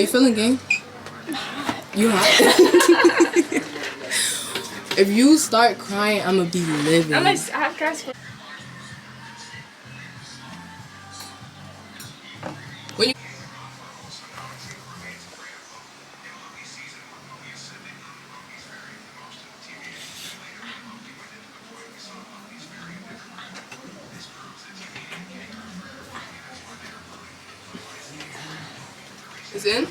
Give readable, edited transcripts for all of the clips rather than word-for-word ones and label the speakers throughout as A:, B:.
A: you feeling game? You hot? If you start crying, I'ma be living.
B: I have guys for.
A: When you It's in?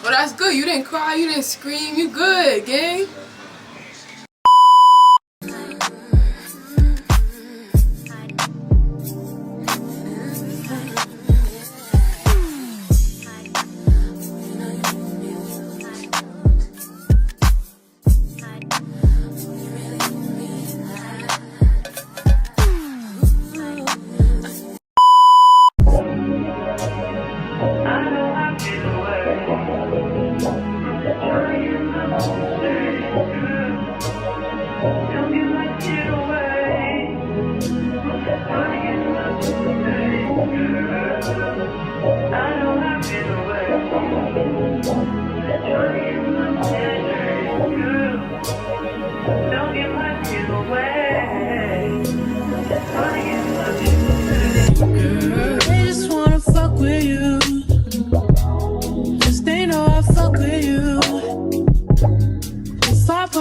A: Well, that's good. You didn't cry, you didn't scream. You good, gang.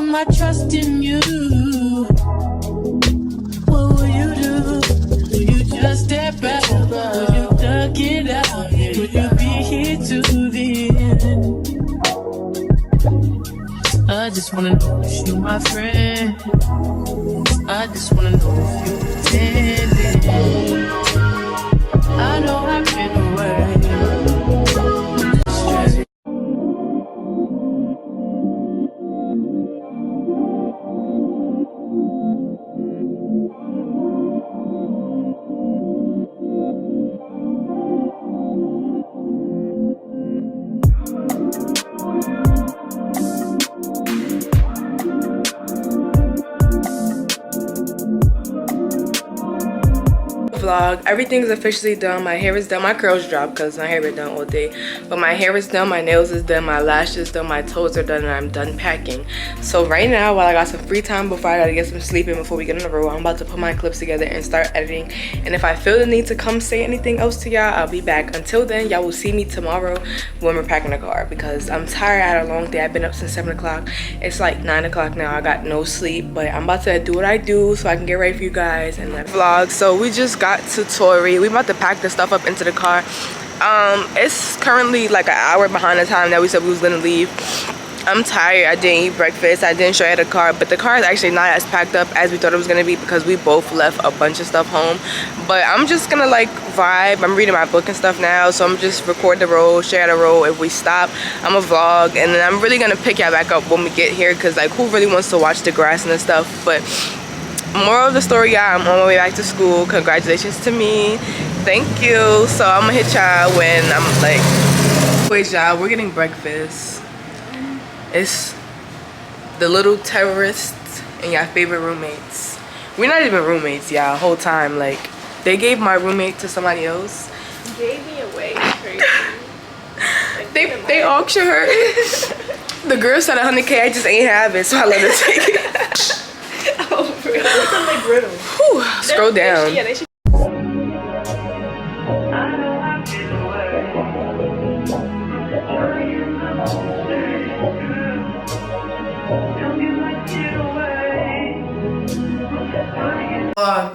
C: My trust in you. What will you do? Will you just step back? Will you duck it out? Will you be here to the end? I just wanna know if you my friend. I just wanna know if you pretending. I know I've been away.
A: Vlog. Everything's officially done. My hair is done. My curls dropped because my hair been done all day, but my hair is done, my nails is done, my lashes done, my toes are done, and I'm done packing. So right now, while I got some free time before I gotta get some sleep in before we get on the road, I'm about to put my clips together and start editing. And if I feel the need to come say anything else to y'all, I'll be back. Until then, y'all will see me tomorrow when we're packing the car because I'm tired. I had a long day. I've been up since 7 o'clock. It's like 9 o'clock now. I got no sleep, but I'm about to do what I do so I can get ready for you guys and then vlog. So we just got to Torrey. We about to pack the stuff up into the car. It's currently like an hour behind the time that we said we was gonna leave. I'm tired. I didn't eat breakfast. I didn't show you the car, but the car is actually not as packed up as we thought it was gonna be because we both left a bunch of stuff home. But I'm just gonna like vibe. I'm reading my book and stuff now, so I'm just record the road, share the road. If we stop, I'm a vlog, and then I'm really gonna pick y'all back up when we get here because like who really wants to watch the grass and stuff. But moral of the story, y'all, I'm on my way back to school. Congratulations to me. Thank you. So I'm gonna hit y'all when I'm like, wait y'all, we're getting breakfast. It's the little terrorists and y'all favorite roommates. We're not even roommates, y'all, whole time. Like, they gave my roommate to somebody else.
B: Gave me away. Crazy. Like,
A: They auctioned her. The girl said 100K, I just ain't have it, so I let her take it.
B: Oh, really? Look at my griddle.
A: Whew, scroll down.
B: Yeah, they should.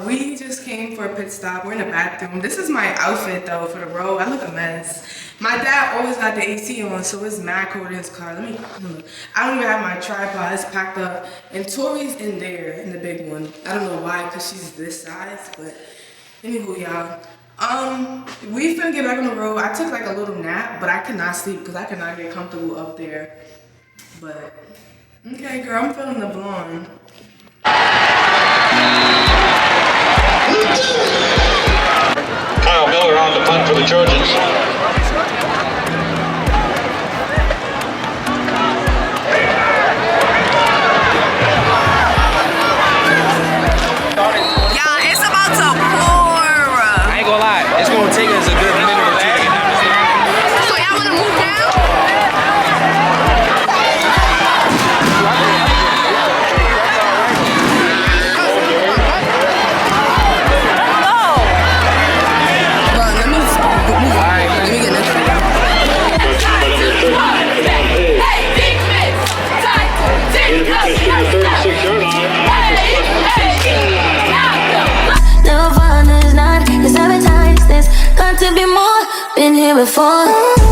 A: We just came for a pit stop. We're in the bathroom. This is my outfit though for the road. I look a mess. My dad always got the AC on, so it's mad cold in his car. Let me look. I don't even have my tripod. It's packed up. And Tori's in there, in the big one. I don't know why, because she's this size, but anywho, y'all. We finna get back on the road. I took like a little nap, but I could not sleep because I could not get comfortable up there. But, okay, girl, I'm feeling the blonde.
D: Kyle Miller on the punt for the Trojans.
A: Y'all, it's about to pour.
E: I ain't gonna lie, it's gonna take us a good minute or two to get down the stairs.
A: So y'all wanna move down?
E: here before.